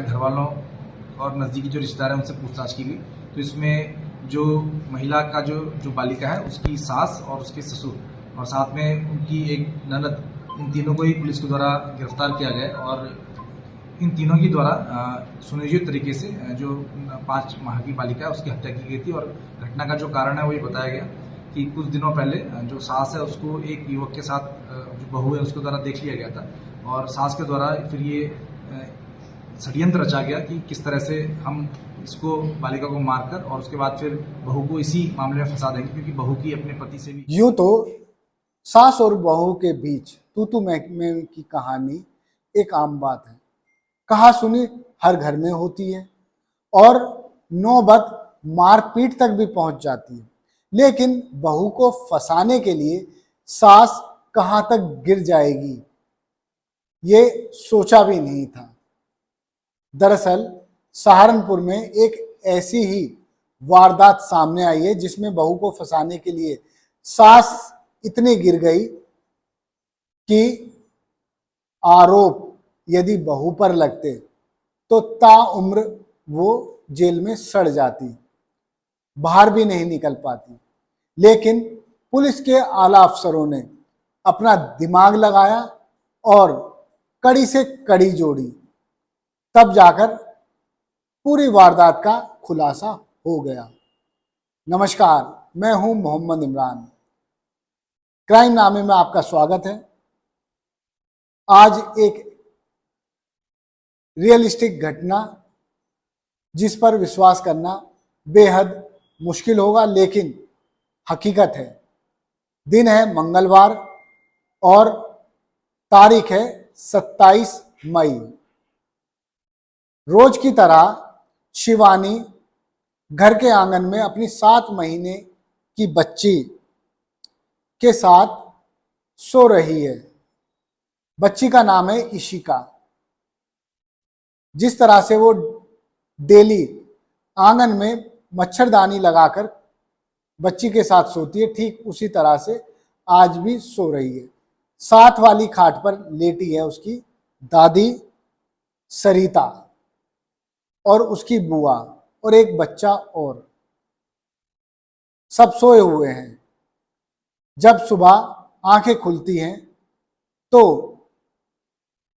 घर वालों और नज़दीकी जो रिश्तेदार हैं उनसे पूछताछ की गई। तो इसमें जो महिला का जो जो बालिका है उसकी सास और उसके ससुर और साथ में उनकी एक ननद, इन तीनों को ही पुलिस के द्वारा गिरफ्तार किया गया और इन तीनों के द्वारा सुनियोजित तरीके से जो 5 माह की बालिका है उसकी हत्या की गई थी। और घटना का जो कारण है वो ये बताया गया कि कुछ दिनों पहले जो सास है उसको एक युवक के साथ जो बहू है उसके द्वारा देख लिया गया था और सास के द्वारा फिर ये षड्यंत्र रचा गया कि किस तरह से हम इसको बालिका को मारकर और उसके बाद फिर बहू को इसी मामले में फंसा देंगे, क्योंकि बहू की अपने पति से भी यूं तो सास और बहू के बीच तू मैं की कहानी एक आम बात है, कहा सुनी हर घर में होती है और नौबत मारपीट तक भी पहुंच जाती है। लेकिन बहू को फंसाने के लिए सास कहां तक गिर जाएगी ये सोचा भी नहीं था। दरअसल सहारनपुर में एक ऐसी ही वारदात सामने आई है जिसमें बहू को फंसाने के लिए सास इतनी गिर गई कि आरोप यदि बहू पर लगते तो ताउम्र वो जेल में सड़ जाती, बाहर भी नहीं निकल पाती। लेकिन पुलिस के आला अफसरों ने अपना दिमाग लगाया और कड़ी से कड़ी जोड़ी, तब जाकर पूरी वारदात का खुलासा हो गया। नमस्कार, मैं हूं मोहम्मद इमरान, क्राइम नामे में आपका स्वागत है। आज एक रियलिस्टिक घटना जिस पर विश्वास करना बेहद मुश्किल होगा, लेकिन हकीकत है। दिन है मंगलवार और तारीख है 27 मई। रोज की तरह शिवानी घर के आंगन में अपनी 7 महीने की बच्ची के साथ सो रही है। बच्ची का नाम है इशिका। जिस तरह से वो डेली आंगन में मच्छरदानी लगाकर बच्ची के साथ सोती है, ठीक उसी तरह से आज भी सो रही है। साथ वाली खाट पर लेटी है उसकी दादी सरिता और उसकी बुआ और एक बच्चा और, सब सोए हुए हैं। जब सुबह आंखें खुलती हैं तो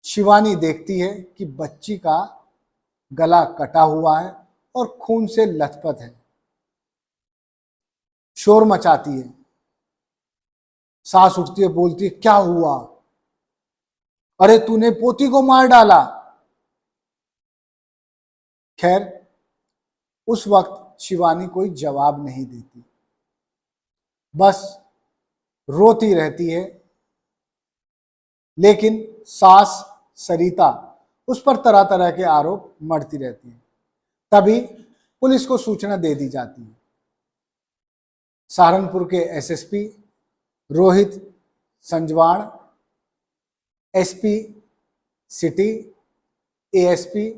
शिवानी देखती है कि बच्ची का गला कटा हुआ है और खून से लथपथ है। शोर मचाती है, सास उठती है, बोलती है, क्या हुआ? अरे तूने पोती को मार डाला। खैर उस वक्त शिवानी कोई जवाब नहीं देती, बस रोती रहती है। लेकिन सास सरिता उस पर तरह तरह के आरोप मढ़ती रहती है। तभी पुलिस को सूचना दे दी जाती है। सहारनपुर के SSP Rohit Sanjwan, SP city, ASP,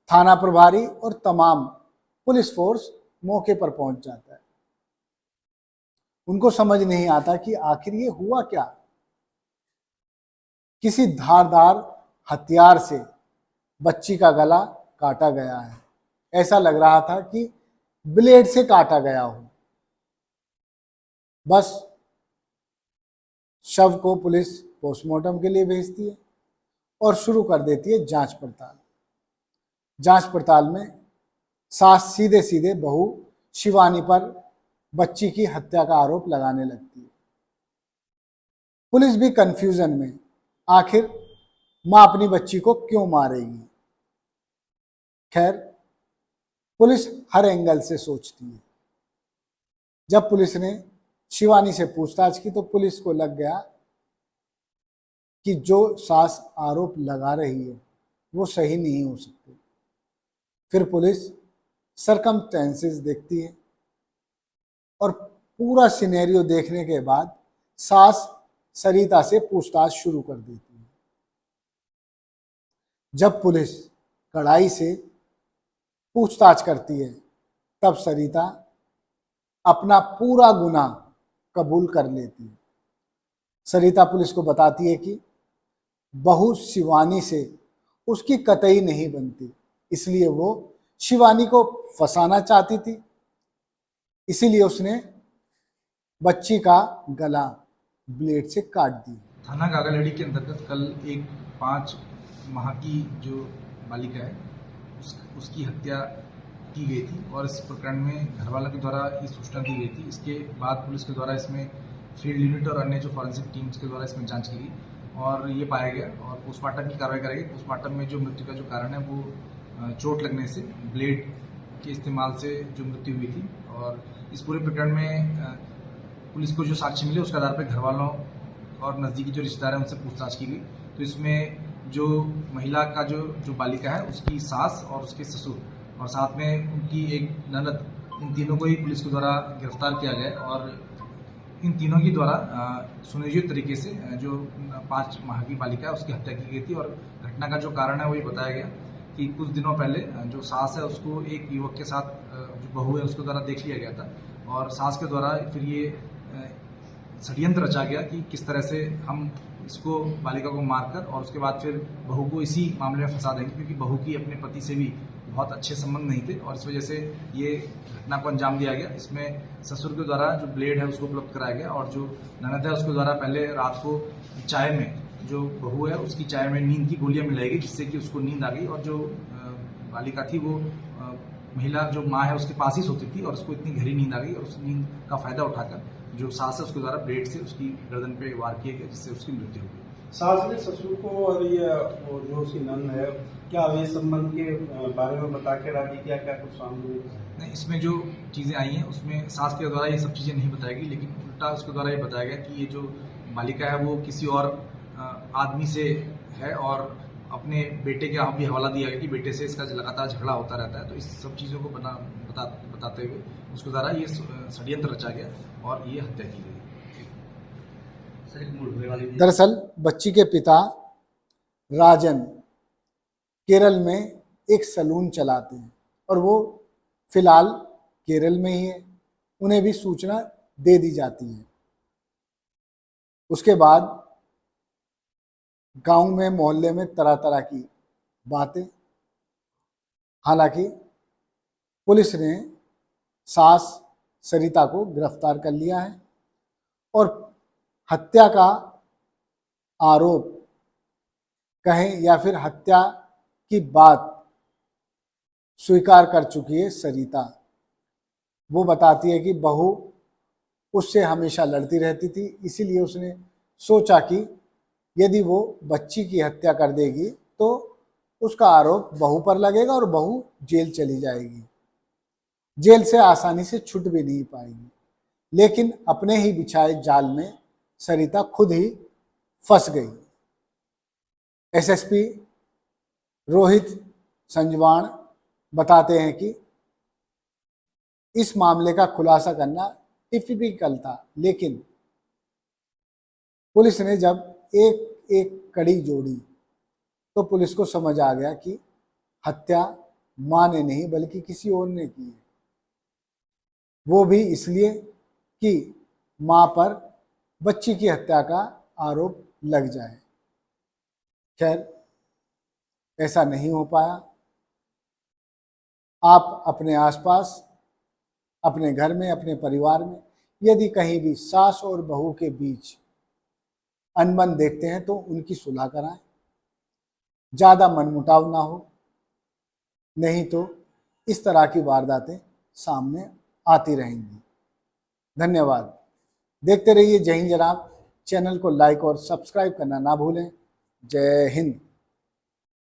थाना प्रभारी और तमाम पुलिस फोर्स मौके पर पहुंच जाता है। उनको समझ नहीं आता कि आखिर ये हुआ क्या। किसी धारदार हथियार से बच्ची का गला काटा गया है। ऐसा लग रहा था कि ब्लेड से काटा गया हो। बस शव को पुलिस पोस्टमार्टम के लिए भेजती है और शुरू कर देती है जांच पड़ताल। जांच पड़ताल में सास सीधे सीधे बहू शिवानी पर बच्ची की हत्या का आरोप लगाने लगती है। पुलिस भी कंफ्यूजन में, आखिर मां अपनी बच्ची को क्यों मारेगी। खैर पुलिस हर एंगल से सोचती है। जब पुलिस ने शिवानी से पूछताछ की तो पुलिस को लग गया कि जो सास आरोप लगा रही है वो सही नहीं हो सकती। फिर पुलिस सरकमस्टेंसेस देखती है और पूरा सिनेरियो देखने के बाद सास सरिता से पूछताछ शुरू कर देती है। जब पुलिस कड़ाई से पूछताछ करती है तब सरिता अपना पूरा गुनाह कबूल कर लेती है। सरिता पुलिस को बताती है कि बहू शिवानी से उसकी कतई नहीं बनती, इसलिए वो शिवानी को फंसाना चाहती थी। इसीलिए उसने बच्ची का गला ब्लेड से काट दिया। थाना गागालेडी के अंतर्गत कल एक 5 माह की जो बालिका है उसकी हत्या की गई थी और इस प्रकरण में घरवालों के द्वारा ये सूचना दी गई थी। इसके बाद पुलिस के द्वारा इसमें फील्ड यूनिट और अन्य जो फॉरेंसिक टीम्स के द्वारा इसमें जांच की गई और ये पाया गया और पोस्टमार्टम की कार्रवाई कराई। पोस्टमार्टम में जो मृत्यु का जो कारण है वो चोट लगने से, ब्लेड के इस्तेमाल से जो मृत्यु हुई थी। और इस पूरे प्रकरण में पुलिस को जो साक्ष्य मिले उसके आधार पर घरवालों और नज़दीकी जो रिश्तेदार हैं उनसे पूछताछ की गई। तो इसमें जो महिला का जो बालिका है उसकी सास और उसके ससुर और साथ में उनकी एक ननद, इन तीनों को ही पुलिस के द्वारा गिरफ्तार किया गया और इन तीनों के द्वारा सुनियोजित तरीके से जो 5 माह की बालिका है उसकी हत्या की गई थी। और घटना का जो कारण है वो ये बताया गया कि कुछ दिनों पहले जो सास है उसको एक युवक के साथ जो बहू है उसके द्वारा देख लिया गया था और सास के द्वारा फिर ये षड्यंत्र रचा गया कि किस तरह से हम इसको बालिका को मारकर और उसके बाद फिर बहू को इसी मामले में फंसा देंगे, क्योंकि बहू की अपने पति से भी बहुत अच्छे संबंध नहीं थे और इस वजह से ये घटना को अंजाम दिया गया। इसमें ससुर के द्वारा जो ब्लेड है उसको उपलब्ध कराया गया और जो ननद है उसके द्वारा पहले रात को चाय में, जो बहू है उसकी चाय में नींद की गोलियां मिलाई गई जिससे कि उसको नींद आ गई और जो बालिका थी वो महिला जो माँ है उसके पास ही सोती थी और उसको इतनी गहरी नींद आ गई और उस नींद का फायदा उठाकर जो सास है उसके द्वारा ब्लेड से उसकी गर्दन पे वार किया गया जिससे उसकी मृत्यु हो गई। सास ने ससुर को और ये जो उसकी नंद है, क्या वे संबंध के बारे में बता के राजी किया, क्या कुछ सामने नहीं? इसमें जो चीज़ें आई हैं उसमें सास के द्वारा ये सब चीज़ें नहीं बताई गई, लेकिन उल्टा उसके द्वारा ये बताया गया कि ये जो बालिका है वो किसी और आदमी से है और अपने बेटे के भी हवाला दिया गया कि बेटे से इसका लगातार झगड़ा होता रहता है। तो इस सब चीज़ों को बताते हुए उसके द्वारा ये षड्यंत्र रचा गया और ये हत्या की गई। दरअसल बच्ची के पिता राजन केरल में एक सलून चलाते हैं और वो फिलहाल केरल में ही है। उन्हें भी सूचना दे दी जाती है। उसके बाद गांव में, मोहल्ले में तरह तरह की बातें। हालांकि पुलिस ने सास सरिता को गिरफ्तार कर लिया है और हत्या का आरोप कहें या फिर हत्या की बात स्वीकार कर चुकी है सरिता। वो बताती है कि बहू उससे हमेशा लड़ती रहती थी, इसीलिए उसने सोचा कि यदि वो बच्ची की हत्या कर देगी तो उसका आरोप बहू पर लगेगा और बहू जेल चली जाएगी। जेल से आसानी से छूट भी नहीं पाएगी, लेकिन अपने ही बिछाए जाल में सरिता खुद ही फंस गई। एसएसपी रोहित संजवाण बताते हैं कि इस मामले का खुलासा करना टिपिकल था, लेकिन पुलिस ने जब एक एक कड़ी जोड़ी तो पुलिस को समझ आ गया कि हत्या मां ने नहीं बल्कि किसी और ने की है। वो भी इसलिए कि मां पर बच्ची की हत्या का आरोप लग जाए। खैर, ऐसा नहीं हो पाया। आप अपने आसपास, अपने घर में, अपने परिवार में यदि कहीं भी सास और बहू के बीच अनबन देखते हैं तो उनकी सुलह कराएं, ज़्यादा मनमुटाव ना हो, नहीं तो इस तरह की वारदातें सामने आती रहेंगी। धन्यवाद। देखते रहिए जय हिंद जनाब। चैनल को लाइक और सब्सक्राइब करना ना भूलें। जय हिंद।